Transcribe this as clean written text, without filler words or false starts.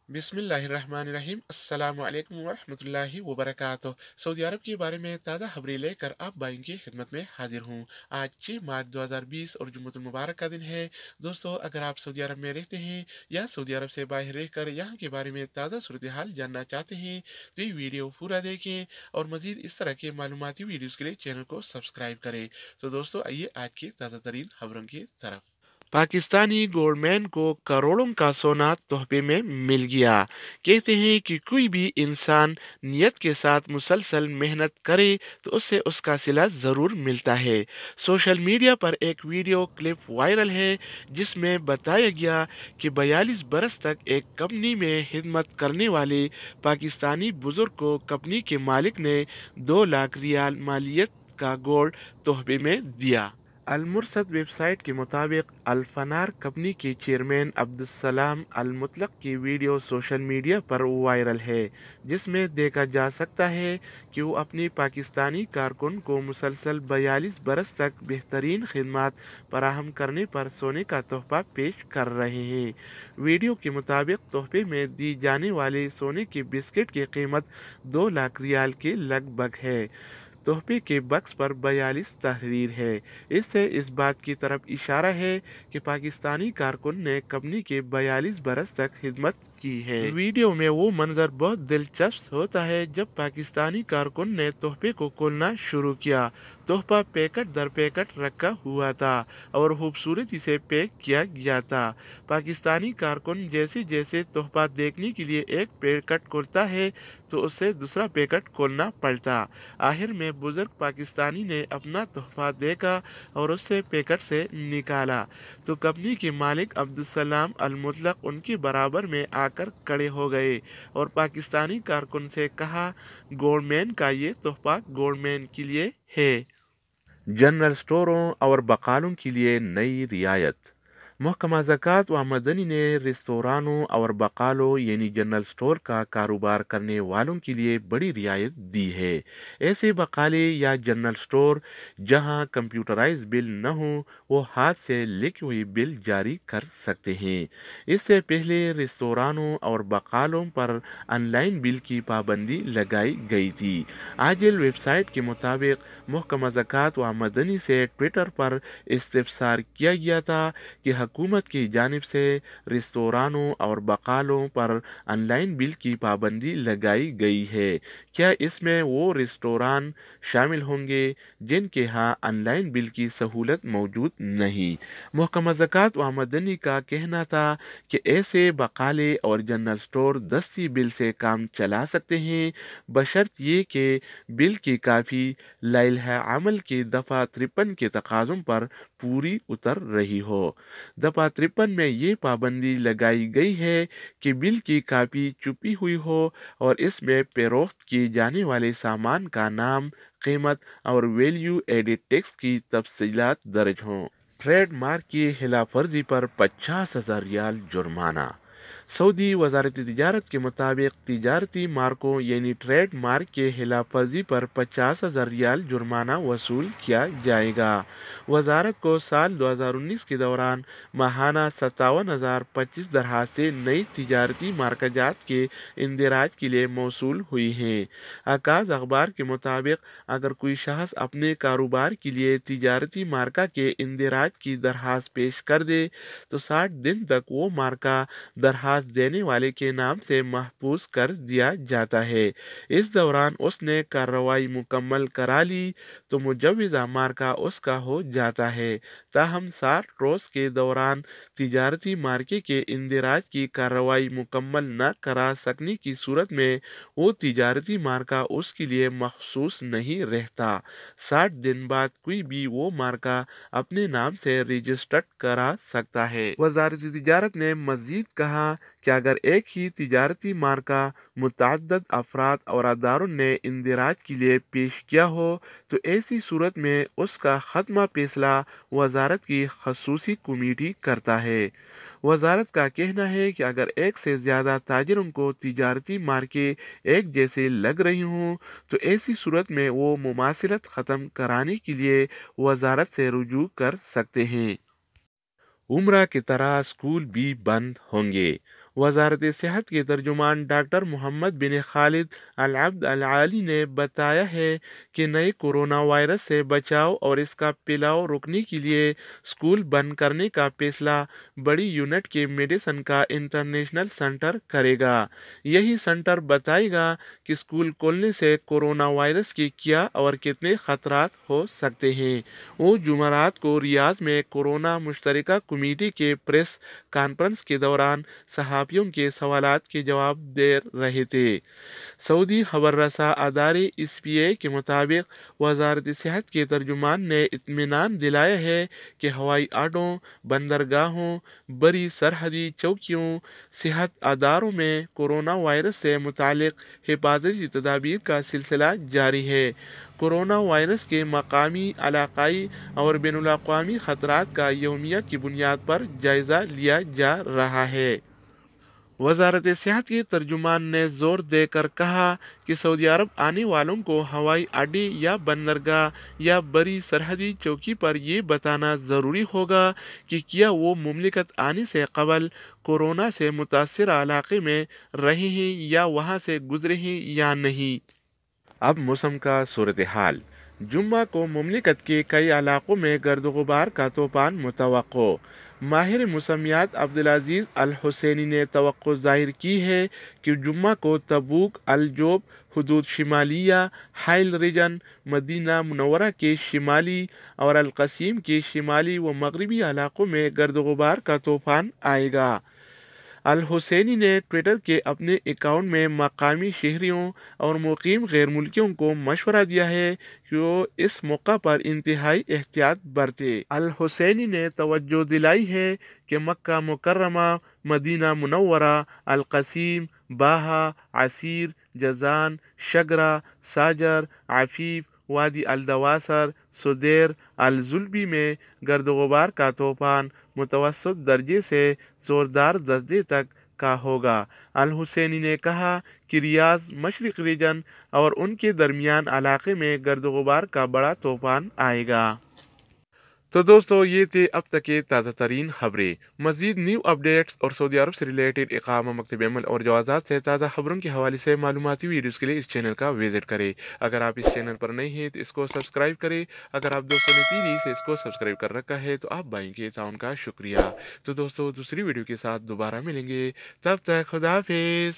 बिस्मिल्लाहिर्रहमानिर्रहीम अस्सलामु अलैकुम वरहमतुल्लाहि वबरकातुह। सऊदी अरब के बारे में ताज़ा खबरें लेकर आप भाई की खिदमत में हाजिर हूँ। आज 6 मार्च 2020 और जुम्मतुल मुबारक का दिन है। दोस्तों, अगर आप सऊदी अरब में रहते हैं या सऊदी अरब से बाहर रहकर यहाँ के बारे में ताज़ा सूरत हाल जानना चाहते हैं तो ये वीडियो पूरा देखें और मज़ीद इस तरह के मालूमाती वीडियोज़ के लिए चैनल को सब्सक्राइब करें। तो दोस्तों, आइए आज की ताज़ा तरीन खबरों की तरफ। पाकिस्तानी गवर्नमेंट को करोड़ों का सोना तोहफे में मिल गया। कहते हैं कि कोई भी इंसान नियत के साथ मुसलसल मेहनत करे तो उससे उसका सिला ज़रूर मिलता है। सोशल मीडिया पर एक वीडियो क्लिप वायरल है जिसमें बताया गया कि 42 बरस तक एक कंपनी में खिदमत करने वाले पाकिस्तानी बुजुर्ग को कंपनी के मालिक ने 2 लाख रियाल मालियत का गोल्ड तोहफे में दिया। अलमुरसद वेबसाइट के मुताबिक अल्फनार कंपनी के चेयरमैन अब्दुलसलाम अल मुतलक की वीडियो सोशल मीडिया पर वायरल है जिसमें देखा जा सकता है कि वो अपनी पाकिस्तानी कारकुन को मुसलसल 42 बरस तक बेहतरीन खिदमत फराहम करने पर सोने का तोहफा पेश कर रहे हैं। वीडियो के मुताबिक तोहफे में दी जाने वाले सोने के बिस्किट की कीमत 2 लाख रियाल के लगभग है। तोहफे के बक्स पर 42 तहरीर है। इससे इस बात की तरफ इशारा है कि पाकिस्तानी कारकुन ने कंपनी के 42 बरस तक खिदमत की है। वीडियो में वो मंजर बहुत दिलचस्प होता है जब पाकिस्तानी कारकुन ने तोहफे को खोलना शुरू किया। तोहफा पैकेट दर पैकेट रखा हुआ था और खूबसूरती से पैक किया गया था। पाकिस्तानी कारकुन जैसे जैसे तोहफा देखने के लिए एक पैकेट खोलता है तो उसे दूसरा पैकेट खोलना पड़ता। आखिर में बुजुर्ग पाकिस्तानी ने अपना तोहफा देखा और उससे पैकेट से निकाला तो कंपनी के मालिक अब्दुलसलाम अल मुतलक उनके बराबर में आकर खड़े हो गए और पाकिस्तानी कारकुन से कहा, गोल्डमैन का ये तोहफा गोल्डमैन के लिए है। जनरल स्टोरों और बकालों के लिए नई रियायत। महकमा ज़कात व मदनी ने रेस्तोरानों और बकालों यानी जनरल स्टोर का कारोबार करने वालों के लिए बड़ी रियायत दी है। ऐसे बकाले या जनरल स्टोर जहां कंप्यूटराइज बिल न हो वो हाथ से लिखी हुई बिल जारी कर सकते हैं। इससे पहले रेस्तोरानों और बकालों पर ऑनलाइन बिल की पाबंदी लगाई गई थी। आजिल वेबसाइट के मुताबिक महकमा ज़कात व मदनी से ट्विटर पर इस्तफसार किया गया था कि हुकूमत की जानिब से रेस्तोरानों और बकालों पर ऑनलाइन बिल की पाबंदी लगाई गई है। क्या इसमें वो रेस्तोरान शामिल होंगे जिनके यहाँ ऑनलाइन बिल की सहूलत मौजूद नहीं? महकमा ज़कात व मदनी का कहना था कि ऐसे बकाले और जनरल स्टोर दस्ती बिल से काम चला सकते हैं बशर्त ये कि बिल की काफ़ी लाइल्हा अमल की दफ़ा 53 के तकाज़ों पर पूरी उतर रही हो। दफ़ा 53 में ये पाबंदी लगाई गई है कि बिल की कापी छुपी हुई हो और इसमें फरोख्त किए जाने वाले सामान का नाम, कीमत और वैल्यू एडेड टैक्स की तफसीलात दर्ज हों। ट्रेडमार्क की खिलाफ वर्जी पर 50,000 रियाल जुर्माना। सऊदी वजारत तिजारत के मुताबिक तिजारती मार्कों यानी ट्रेड मार्क के खिलाफ वर्जी पर 50,000 रियाल जुर्माना वसूल किया जाएगा। वजारत को साल 2019 के दौरान माहाना 57,025 दरखास्तें नई तिजारती मार्काजात के इंदराज के लिए मौसूल हुई हैं। आकाश अखबार के मुताबिक अगर कोई शख्स अपने कारोबार के लिए तिजारती मार्का के इंदराज की दरखास्त पेश कर दे तो 60 दिन तक वो मार्का दरखास्त देने वाले के नाम से महफूज कर दिया जाता है। इस दौरान उसने कार्रवाई मुकम्मल करा ली तो मुजव्वज़ा मार्का उसका हो जाता है। ताहम 60 रोज़ के दौरान तिजारती मार्के के इंदराज की कार्रवाई मुकम्मल न करा सकने की सूरत में वो तिजारती मार्का उसके लिए मखसूस नहीं रहता। 60 दिन बाद कोई भी वो मार्का अपने नाम से रजिस्टर्ड करा सकता है। वजारत तिजारत ने मजीद कहा कि अगर एक ही तिजारती मार्का मुतअद्दिद अफराद और अदारों ने इंदराज के लिए पेश किया हो तो ऐसी सूरत में उसका खत्मा फैसला वजारत की खसूसी कमेटी करता है। वजारत का कहना है कि अगर एक से ज़्यादा ताजरों को तिजारती मार्के एक जैसे लग रही हों तो ऐसी सूरत में वो मुमासिलत ख़त्म कराने के लिए वजारत से रुजू कर सकते हैं। उम्रा की तरह स्कूल भी बंद होंगे। वजारत सेहत के तर्जुमान डॉक्टर मोहम्मद बिन खालिद अल अब्द अल आली ने बताया है कि नए कोरोना वायरस से बचाव और इसका फैलाव रोकने के लिए स्कूल बंद करने का फैसला बड़ी यूनिट के मेडिसिन का इंटरनेशनल सेंटर करेगा। यही सेंटर बताएगा कि स्कूल खोलने से कोरोना वायरस के क्या और कितने खतरात हो सकते हैं। वो जुमेरात को रियाज में कोरोना मुश्तरका कमेटी के प्रेस कॉन्फ्रेंस के दौरान सहाफ़ियों के सवालात के जवाब दे रहे थे। सऊदी खबर रसा अदारे SPA के मुताबिक वजारत सेहत के तर्जुमान ने इत्मीनान दिलाया है कि हवाई अड्डों, बंदरगाहों, बड़ी सरहदी चौकियों, सेहत अदारों में कोरोना वायरस से मुतालिक हिफाजती तदाबीर का सिलसिला जारी है। कोरोना वायरस के मकामी, इलाकाई और बैनुल-अक़वामी ख़तरात का यौमिया की बुनियाद पर जायज़ा लिया जा रहा है। वजारत सेहत के तर्जुमान ने जोर देकर कहा कि सऊदी अरब आने वालों को हवाई अड्डे या बंदरगाह या बड़ी सरहदी चौकी पर ये बताना ज़रूरी होगा कि क्या वो मुमलिकत आने से कबल कोरोना से मुतासर इलाके में रहे हैं या वहाँ से गुजरे हैं या नहीं। अब मौसम का सूरत हाल। जुम्मा को मुमलिकत के कई इलाकों में गर्द गुबार का तूफान मुतवक्को। माहिर मौसमियात अब्दुल-अज़ीज़ अल हुसैनी ने तवक्को ज़ाहिर की है कि जुम्मा को तबूक, अल जोब, हुदूद शिमालिया, हाइल रीजन, मदीना मुनव्वरा के शिमाली और अल क़सीम के शिमाली व मगरबी इलाकों में गर्द गुबार का तूफान आएगा। अल हुसैनी ने ट्विटर के अपने अकाउंट में मकामी शहरियों और मुकीम गैर मुल्कियों को मशवरा दिया है कि वो इस मौका पर इंतहाई एहतियात बरते। अल हुसैनी ने तवज्जो दिलाई है कि मक्का मुकर्रमा, मदीना मुनव्वरा, अल क़सीम, बाहा, असीर, जजान, शगरा, साजर, आफीफ, वादी अल दवासर, सुदेर, अल जुल्बी में गर्द गुबार का तूफान मुतवस्सित दर्जे से ज़ोरदार दर्जे तक का होगा। अल हुसैनी ने कहा कि रियाज, मशरिक रीजन और उनके दरमियान इलाके में गर्द गुबार का बड़ा तूफान आएगा। तो दोस्तों, ये थे अब तक के ताज़ा तरीन खबरें। मज़ीद न्यू अपडेट्स और सऊदी अरब से रिलेटेड इक़ामा, मकतब अमल और जवाज़ात से ताज़ा खबरों के हवाले से मालूमाती वीडियोज़ के लिए इस चैनल का विज़िट करें। अगर आप इस चैनल पर नए हैं तो इसको सब्सक्राइब करें। अगर आप दोस्तों ने पहले से इसको सब्सक्राइब कर रखा है तो आप भाई के ताउन का शुक्रिया। तो दोस्तों, दूसरी वीडियो के साथ दोबारा मिलेंगे, तब तक खुदा हाफिज़।